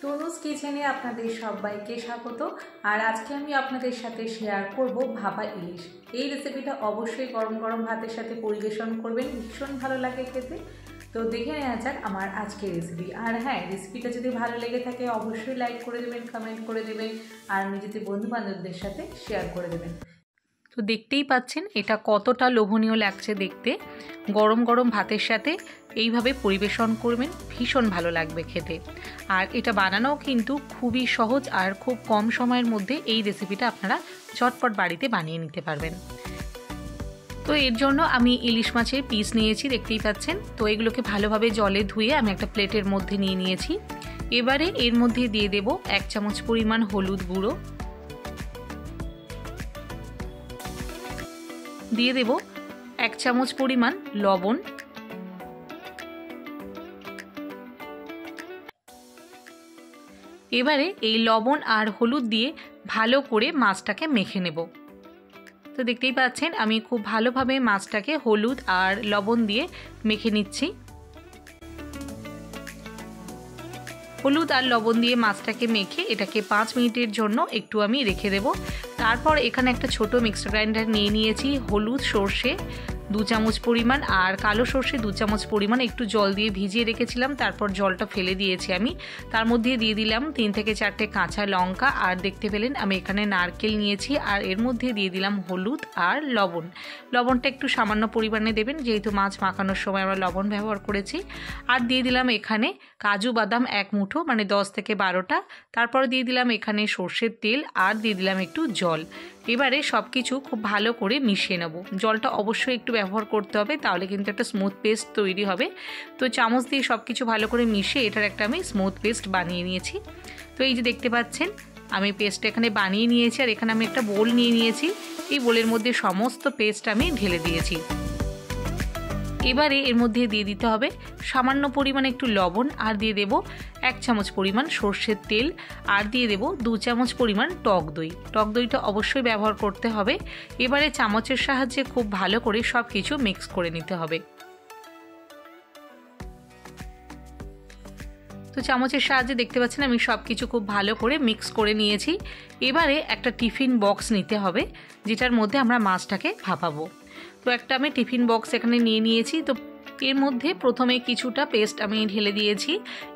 তনুজ কিচেনে আপনাদের সবাইকে স্বাগত। আর আজকে আমি আপনাদের সাথে শেয়ার করব ভাপা ইলিশ। এই রেসিপিটা অবশ্যই গরম গরম ভাতের সাথে পরিবেশন করবেন, ভীষণ ভালো লাগে খেতে। তো দেখে নেওয়া যাক আমার আজকের রেসিপি। আর হ্যাঁ, রেসিপিটা যদি ভালো লেগে থাকে অবশ্যই লাইক করে দেবেন, কমেন্ট করে দেবেন আর নিজেদের বন্ধু বান্ধবদের সাথে শেয়ার করে দেবেন। তো দেখতেই পাচ্ছেন এটা কতটা লোভনীয় লাগছে দেখতে। গরম গরম ভাতের সাথে এইভাবে পরিবেশন করবেন, ভীষণ ভালো লাগবে খেতে। আর এটা বানানোও কিন্তু খুবই সহজ আর খুব কম সময়ের মধ্যে এই রেসিপিটা আপনারা ঝটপট বাড়িতে বানিয়ে নিতে পারবেন। তো এর জন্য আমি ইলিশ মাছের পিস নিয়েছি, দেখতেই পাচ্ছেন। তো এগুলোকে ভালোভাবে জলে ধুয়ে আমি একটা প্লেটের মধ্যে নিয়ে নিয়েছি। এবারে এর মধ্যে দিয়ে দেব 1 চামচ পরিমাণ হলুদ গুঁড়ো, দিয়ে দেব 1 চামচ পরিমাণ লবণ, এবারে এই লবণ আর হলুদ দিয়ে ভালো করে মাছটাকে মেখে নেব। তো দেখতেই পাচ্ছেন আমি খুব ভালোভাবে মাছটাকে হলুদ আর লবণ দিয়ে মেখে নিচ্ছি। হলুদ আর লবণ দিয়ে মাছটাকে মেখে এটাকে 5 মিনিটের জন্য একটু আমি রেখে দেব। তারপর এখানে একটা ছোট মিক্সার গ্রাইন্ডার নিয়ে নিয়েছি। হলুদ সর্ষে 2 চামচ পরিমাণ আর কালো সর্ষে 2 চামচ পরিমাণ একটু জল দিয়ে ভিজিয়ে রেখেছিলাম, তারপর জলটা ফেলে দিয়েছি আমি। তার মধ্যে দিয়ে দিলাম 3 থেকে 4টে কাঁচা লঙ্কা, আর দেখতে পেলেন আমি এখানে নারকেল নিয়েছি। আর এর মধ্যে দিয়ে দিলাম হলুদ আর লবণ। লবণটা একটু সামান্য পরিমাণে দেবেন, যেহেতু মাছ মাখানোর সময় আমরা লবণ ব্যবহার করেছি। আর দিয়ে দিলাম এখানে কাজু বাদাম 1 মুঠো, মানে 10 থেকে 12টা। তারপর দিয়ে দিলাম এখানে সর্ষের তেল আর দিয়ে দিলাম একটু জল। এবারে সব কিছু খুব ভালো করে মিশিয়ে নেব। জলটা অবশ্যই একটু ব্যবহার করতে হবে, তাহলে কিন্তু একটা স্মুথ পেস্ট তৈরি হবে। তো চামচ দিয়ে সব কিছু ভালো করে মিশিয়ে এটার একটা আমি স্মুথ পেস্ট বানিয়ে নিয়েছি। তো এই যে দেখতে পাচ্ছেন আমি পেস্টটা এখানে বানিয়ে নিয়েছি। আর এখানে আমি একটা বোল নিয়ে নিয়েছি, এই বোলের মধ্যে সমস্ত পেস্ট আমি ঢেলে দিয়েছি। এবারে এর মধ্যে দিয়ে দিতে হবে সামান্য পরিমাণে একটু লবণ, আর দিয়ে দেব 1 চামচ পরিমাণ সর্ষের তেল, আর দিয়ে দেব 2 চামচ পরিমাণ টক দই। টক দইটা অবশ্যই ব্যবহার করতে হবে। এবারে চামচের সাহায্যে খুব ভালো করে সব কিছু মিক্স করে নিতে হবে। তো চামচের সাহায্যে দেখতে পাচ্ছেন আমি সব কিছু খুব ভালো করে মিক্স করে নিয়েছি। এবারে একটা টিফিন বক্স নিতে হবে, যেটার মধ্যে আমরা মাছটাকে ভাপাবো। তো একটা আমি টিফিন বক্স এখানে নিয়ে নিয়েছি। তো এর মধ্যে প্রথমে কিছুটা পেস্ট আমি ঢেলে দিয়েছি।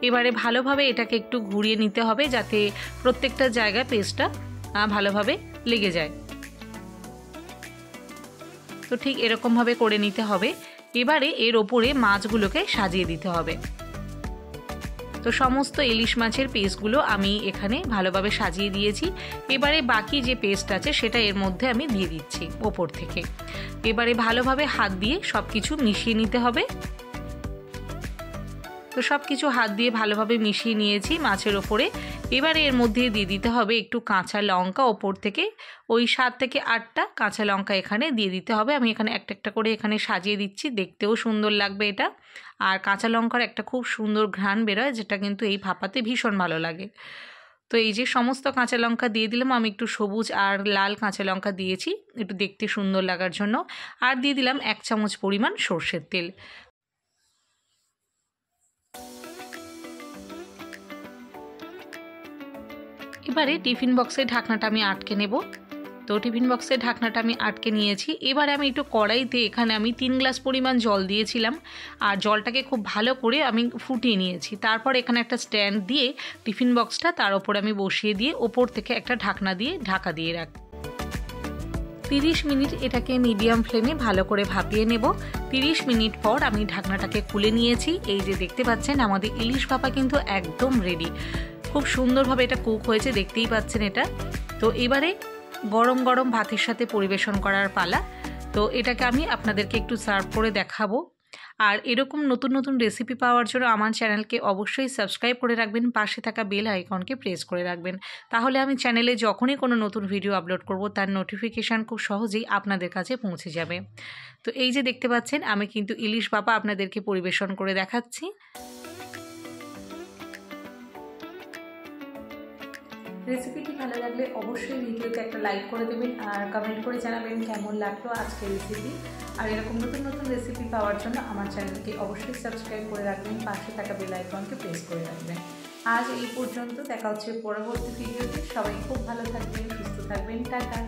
এবারে ভালোভাবে এটাকে একটু ঘুরিয়ে নিতে হবে, যাতে প্রত্যেকটা জায়গায় পেস্টটা ভালোভাবে লেগে যায়। তো ঠিক এরকমভাবে করে নিতে হবে। এবারে এর ওপরে মাছগুলোকে সাজিয়ে দিতে হবে। তো সমস্ত ইলিশ মাছের পিসগুলো আমি এখানে ভালোভাবে সাজিয়ে দিয়েছি। এবারে বাকি যে পেস্ট আছে সেটা এর মধ্যে আমি দিয়ে দিচ্ছি ওপর থেকে। এবারে ভালোভাবে হাত দিয়ে সব কিছু মিশিয়ে নিতে হবে। তো সব কিছু হাত দিয়ে ভালোভাবে মিশিয়ে নিয়েছি মাছের ওপরে। এবারে এর মধ্যে দিয়ে দিতে হবে একটু কাঁচা লঙ্কা ওপর থেকে, ওই 7 থেকে 8টা কাঁচা লঙ্কা এখানে দিয়ে দিতে হবে। আমি এখানে একটা একটা করে এখানে সাজিয়ে দিচ্ছি, দেখতেও সুন্দর লাগবে এটা। আর কাঁচা লঙ্কার একটা খুব সুন্দর ঘ্রাণ বেরোয়, যেটা কিন্তু এই ভাপাতে ভীষণ ভালো লাগে। তো এই যে সমস্ত কাঁচা লঙ্কা দিয়ে দিলাম, আমি একটু সবুজ আর লাল কাঁচা লঙ্কা দিয়েছি একটু দেখতে সুন্দর লাগার জন্য। আর দিয়ে দিলাম 1 চামচ পরিমাণ সর্ষের তেল। এবারে টিফিন বক্সের ঢাকনাটা আমি আটকে নেব। তো টিফিন বক্সের ঢাকনাটা আমি আটকে নিয়েছি। এবারে আমি একটু কড়াইতে এখানে আমি 3 গ্লাস পরিমাণ জল দিয়েছিলাম, আর জলটাকে খুব ভালো করে আমি ফুটিয়ে নিয়েছি। তারপর এখানে একটা স্ট্যান্ড দিয়ে টিফিন বক্সটা তার ওপর আমি বসিয়ে দিয়ে ওপর থেকে একটা ঢাকনা দিয়ে ঢাকা দিয়ে রাখি। 30 মিনিট এটাকে মিডিয়াম ফ্লেমে ভালো করে ভাপিয়ে নেব। 30 মিনিট পর আমি ঢাকনাটাকে খুলে নিয়েছি। এই যে দেখতে পাচ্ছেন আমাদের ইলিশ ভাপা কিন্তু একদম রেডি। খুব সুন্দরভাবে এটা কুক হয়েছে, দেখতেই পাচ্ছেন এটা। তো এবারে গরম গরম ভাতের সাথে পরিবেশন করার পালা। তো এটাকে আমি আপনাদেরকে একটু সার্ভ করে দেখাবো। আর এরকম নতুন নতুন রেসিপি পাওয়ার জন্য আমার চ্যানেলকে অবশ্যই সাবস্ক্রাইব করে রাখবেন, পাশে থাকা বেল আইকনকে প্রেস করে রাখবেন। তাহলে আমি চ্যানেলে যখনই কোনো নতুন ভিডিও আপলোড করব তার নোটিফিকেশান খুব সহজেই আপনাদের কাছে পৌঁছে যাবে। তো এই যে দেখতে পাচ্ছেন আমি কিন্তু ইলিশ ভাপা আপনাদেরকে পরিবেশন করে দেখাচ্ছি। রেসিপিটি ভালো লাগলে অবশ্যই ভিডিওতে একটা লাইক করে দেবেন, আর কমেন্ট করে জানাবেন কেমন লাগলো আজকের রেসিপি। আর এরকম নতুন নতুন রেসিপি পাওয়ার জন্য আমার চ্যানেলকে অবশ্যই সাবস্ক্রাইব করে রাখবেন, পাশে থাকা বেল আইকনকে প্রেস করে রাখবেন। আজ এই পর্যন্ত, দেখা হচ্ছে পরবর্তী ভিডিওতে। সবাই খুব ভালো থাকবেন, সুস্থ থাকবেন, টাটা।